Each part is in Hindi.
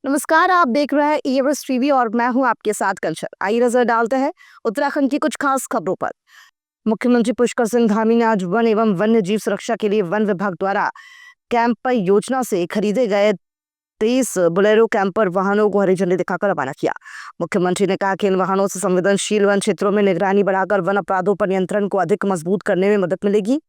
नमस्कार, आप देख रहे हैं ईएवरेस्ट टीवी और मैं हूं आपके साथ कलशर। आइए नजर डालते हैं उत्तराखंड की कुछ खास खबरों पर। मुख्यमंत्री पुष्कर सिंह धामी ने आज वन एवं वन्य जीव सुरक्षा के लिए वन विभाग द्वारा कैंपर योजना से खरीदे गए 23 बोलेरो कैंपर वाहनों को हरी झंडी दिखाकर रवाना किया। मुख्यमंत्री ने कहा कि इन वाहनों से संवेदनशील वन क्षेत्रों में निगरानी बढ़ाकर वन अपराधों पर नियंत्रण को अधिक मजबूत करने में मदद मिलेगी।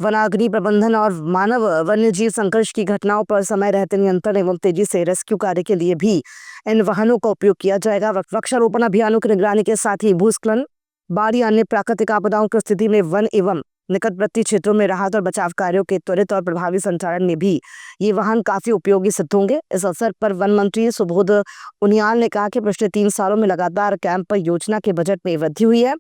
वनाग्नि प्रबंधन और मानव वन्य जीव संघर्ष की घटनाओं पर समय रहते नियंत्रण एवं तेजी से रेस्क्यू कार्य के लिए भी इन वाहनों का उपयोग किया जाएगा। वृक्षारोपण अभियानों की निगरानी के साथ ही भूस्खलन, बाढ़ या अन्य प्राकृतिक आपदाओं की स्थिति में वन एवं निकटवर्ती क्षेत्रों में राहत और बचाव कार्यों के त्वरित और प्रभावी संचालन में भी ये वाहन काफी उपयोगी सिद्ध होंगे। इस अवसर पर वन मंत्री सुबोध उनियाल ने कहा कि पिछले 3 सालों में लगातार कैंपर योजना के बजट में वृद्धि हुई है।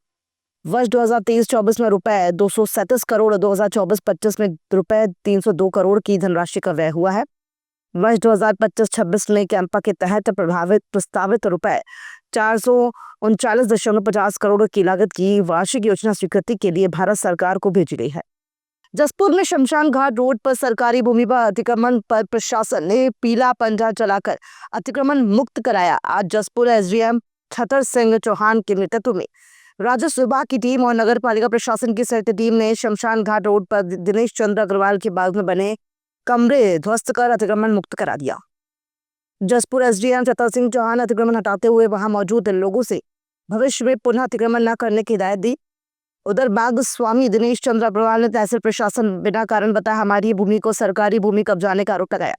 वर्ष 2023-24 में रुपए 237 करोड़, 2024-25 में रुपए 302 करोड़ की धनराशि का व्यय हुआ है। वर्ष 2025-26 में कैंपा के तहत प्रस्तावित रुपए 439.50 करोड़ की लागत की वार्षिक योजना स्वीकृति के लिए भारत सरकार को भेजी गई है। जसपुर में शमशान घाट रोड पर सरकारी भूमि पर अतिक्रमण पर प्रशासन ने पीला पंजा चलाकर अतिक्रमण मुक्त कराया। आज जसपुर एसडीएम छतर सिंह चौहान के नेतृत्व में राजस्व विभाग की टीम और नगर पालिका प्रशासन की संयुक्त टीम ने शमशान घाट रोड पर दिनेश चंद्र अग्रवाल के बाग में बने कमरे ध्वस्त कर अतिक्रमण मुक्त करा दिया। जसपुर एसडीएम छतर सिंह चौहान अतिक्रमण हटाते हुए वहां मौजूद लोगों से भविष्य में पुनः अतिक्रमण न करने की हिदायत दी। उधर बाग स्वामी दिनेश चंद्र अग्रवाल ने तहसील प्रशासन बिना कारण बताए हमारी भूमि को सरकारी भूमि कब्जाने का आरोप लगाया।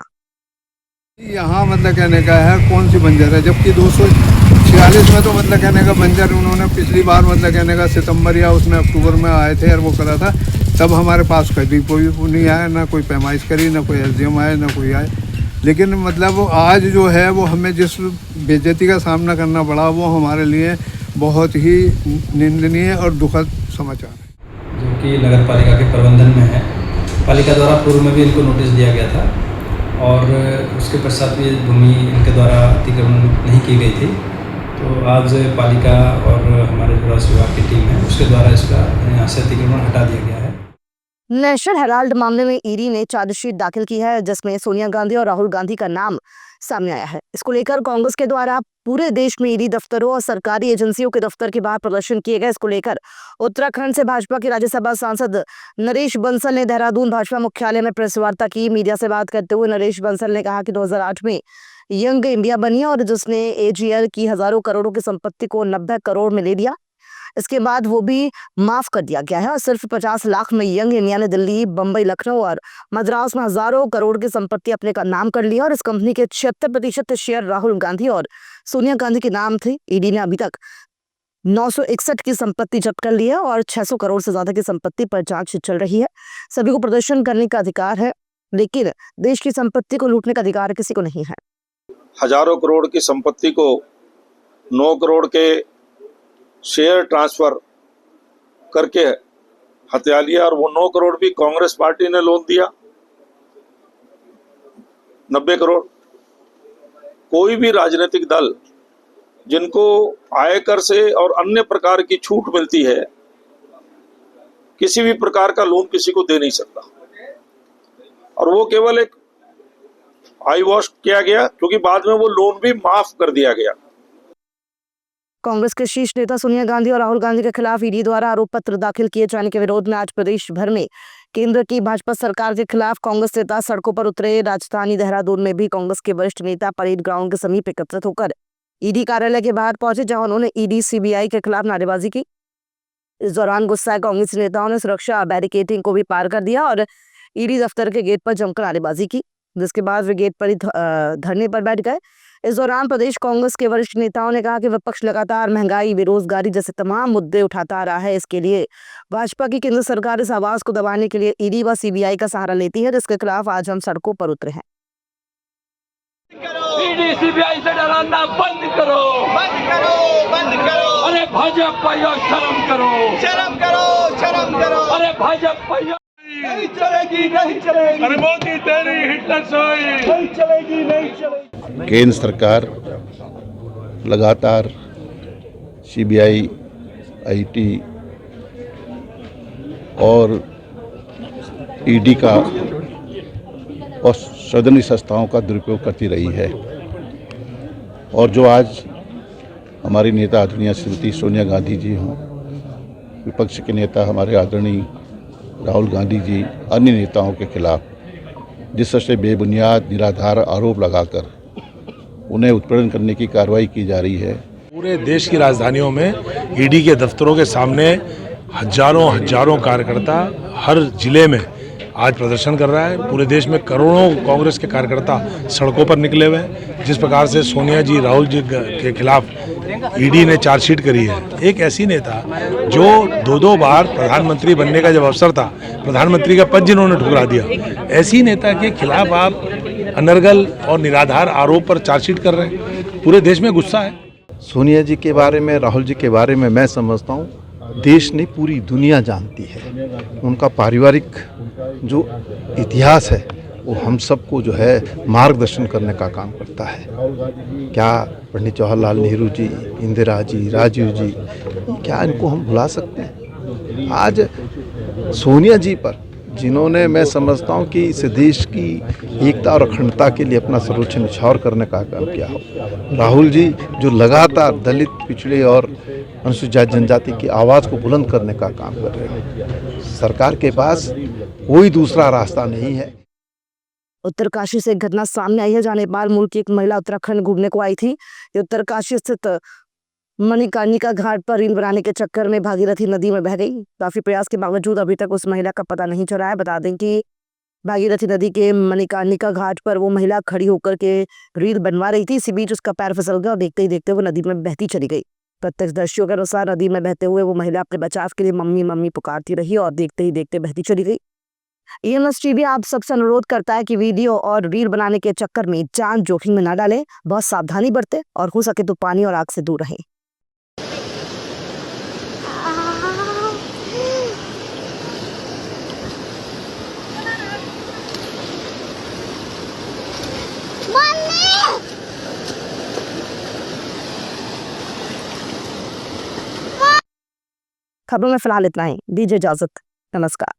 यहाँ मतलब कहने का है कौन सी बंजर है, जबकि 246 में तो मतलब कहने का बंजर उन्होंने पिछली बार मतलब कहने का सितंबर या उसमें अक्टूबर में आए थे और वो करा था, तब हमारे पास कभी कोई नहीं आया, ना कोई पैमाइश करी, ना कोई एसडीएम आए, ना कोई आए। लेकिन मतलब आज जो है वो हमें जिस बेइज्जती का सामना करना पड़ा वो हमारे लिए बहुत ही निंदनीय और दुखद समाचार है, जो कि नगर पालिका के प्रबंधन में है। पालिका द्वारा पूर्व में भी इनको नोटिस दिया गया था और उसके पश्चात भी भूमि इनके द्वारा अतिक्रमण नहीं की गई थी। तो आज पालिका और हमारे जो राजस्व विभाग की टीम है उसके द्वारा इसका यहाँ से अतिक्रमण हटा दिया गया है। नेशनल हेराल्ड मामले में ईडी ने चार्जशीट दाखिल की है जिसमें सोनिया गांधी और राहुल गांधी का नाम सामने आया है। इसको लेकर कांग्रेस के द्वारा पूरे देश में ईडी दफ्तरों और सरकारी एजेंसियों के दफ्तर के बाहर प्रदर्शन किए गए। इसको लेकर उत्तराखंड से भाजपा के राज्यसभा सांसद नरेश बंसल ने देहरादून भाजपा मुख्यालय में प्रेस वार्ता की। मीडिया से बात करते हुए नरेश बंसल ने कहा कि 2008 में यंग इंडिया बनी और जिसने एजीएल की हजारों करोड़ों की संपत्ति को 90 करोड़ में ले लिया। इसके बाद वो भी माफ कर दिया गया है और सिर्फ 50 लाख में यंग इंडिया ने दिल्ली, बंबई, लखनऊ और मद्रास में हजारों करोड़ की संपत्ति अपने का नाम कर लिया और इस कंपनी के 76% शेयर राहुल गांधी और सोनिया गांधी के नाम थे। ईडी ने अभी तक 961 की संपत्ति जब्त कर ली है और 600 करोड़ से ज्यादा की संपत्ति पर जांच चल रही है। सभी को प्रदर्शन करने का अधिकार है, लेकिन देश की संपत्ति को लूटने का अधिकार किसी को नहीं है। हजारों करोड़ की संपत्ति को 9 करोड़ के शेयर ट्रांसफर करके हत्या लिया और वो 9 करोड़ भी कांग्रेस पार्टी ने लोन दिया। 90 करोड़ कोई भी राजनीतिक दल जिनको आयकर से और अन्य प्रकार की छूट मिलती है, किसी भी प्रकार का लोन किसी को दे नहीं सकता। और वो केवल एक आई वॉश किया गया क्योंकि बाद में वो लोन भी माफ कर दिया गया। कांग्रेस के शीर्ष नेता सोनिया गांधी और राहुल गांधी के खिलाफ ईडी द्वारा आरोप पत्र दाखिल किए जाने के विरोध में आज प्रदेश भर में केंद्र की भाजपा सरकार के खिलाफ कांग्रेस नेता सड़कों पर उतरे। राजधानी देहरादून में भी कांग्रेस के वरिष्ठ नेता परेड ग्राउंड के समीप एकत्रित होकर ईडी कार्यालय के बाहर पहुंचे, जहां उन्होंने ईडी सीबीआई के खिलाफ नारेबाजी की। इस दौरान गुस्साए कांग्रेस नेताओं ने सुरक्षा बैरिकेडिंग को भी पार कर दिया और ईडी दफ्तर के गेट पर जमकर नारेबाजी की, जिसके बाद वे गेट पर ही धरने पर बैठ गए। इस दौरान प्रदेश कांग्रेस के वरिष्ठ नेताओं ने कहा कि विपक्ष लगातार महंगाई, बेरोजगारी जैसे तमाम मुद्दे उठाता आ रहा है। इसके लिए भाजपा की केंद्र सरकार इस आवाज को दबाने के लिए ईडी व सीबीआई का सहारा लेती है, जिसके खिलाफ आज हम सड़कों पर उतरे हैं। ईडी सीबीआई से डराना बंद करो, बंद करो, बंद करो। अरे भाजपा शर्म करो, शर्म करो, शर्म करो। अरे भाजपा नहीं चलेगी, नहीं चलेगी। अरे मोदी तेरी हिटलर सोई नहीं चलेगी, नहीं चलेगी। केंद्र सरकार लगातार सीबीआई, आईटी और ईडी का और सदनी संस्थाओं का दुरुपयोग करती रही है। और जो आज हमारी नेता आदरणीय श्रीमती सोनिया गांधी जी हों, विपक्ष के नेता हमारे आदरणीय राहुल गांधी जी, अन्य नेताओं के खिलाफ जिस तरह से बेबुनियाद निराधार आरोप लगाकर उन्हें उत्पीड़न करने की कार्रवाई की जा रही है। पूरे देश की राजधानियों में ईडी के दफ्तरों के सामने हजारों कार्यकर्ता हर जिले में आज प्रदर्शन कर रहा है। पूरे देश में करोड़ों कांग्रेस के कार्यकर्ता सड़कों पर निकले हुए हैं। जिस प्रकार से सोनिया जी, राहुल जी के खिलाफ ईडी ने चार्जशीट करी है, एक ऐसी नेता जो दो बार प्रधानमंत्री बनने का जब अवसर था, प्रधानमंत्री का पद जिन्होंने ठुकरा दिया, ऐसी नेता के खिलाफ आप अनर्गल और निराधार आरोप पर चार्जशीट कर रहे हैं। पूरे देश में गुस्सा है। सोनिया जी के बारे में, राहुल जी के बारे में मैं समझता हूँ देश नहीं पूरी दुनिया जानती है। उनका पारिवारिक जो इतिहास है वो हम सबको जो है मार्गदर्शन करने का काम करता है। क्या पंडित जवाहरलाल नेहरू जी, इंदिरा जी, राजीव जी, क्या इनको हम भुला सकते हैं? आज सोनिया जी पर जिन्होंने, मैं समझता हूँ कि इस देश की एकता और अखंडता के लिए अपना सर्वोच्च न्यौछावर करने का काम किया हो, राहुल जी जो लगातार दलित, पिछड़े और अनुसूचित जाति जनजाति की आवाज़ को बुलंद करने का काम कर रहे हैं। सरकार के पास कोई दूसरा रास्ता नहीं है। उत्तरकाशी से एक घटना सामने आई है जहाँ नेपाल मूल की एक महिला उत्तराखंड घूमने को आई थी। ये उत्तरकाशी स्थित मणिकर्णिका घाट पर रील बनाने के चक्कर में भागीरथी नदी में बह गई। काफी प्रयास के बावजूद अभी तक उस महिला का पता नहीं चला है। बता दें कि भागीरथी नदी के मणिकर्णिका घाट पर वो महिला खड़ी होकर के रील बनवा रही थी। इसी बीच उसका पैर फिसल गया और देखते ही देखते वो नदी में बहती चली गई। प्रत्यक्षदर्शियों के अनुसार नदी में बहते हुए वो महिला अपने बचाव के लिए मम्मी मम्मी पुकारती रही और देखते ही देखते बहती चली गई। EMS टीवी आप सबसे अनुरोध करता है कि वीडियो और रील बनाने के चक्कर में जान जोखिम में न डालें, बहुत सावधानी बरतें और हो सके तो पानी और आग से दूर रहें। खबरों में फिलहाल इतना ही। दीजिए इजाजत। नमस्कार।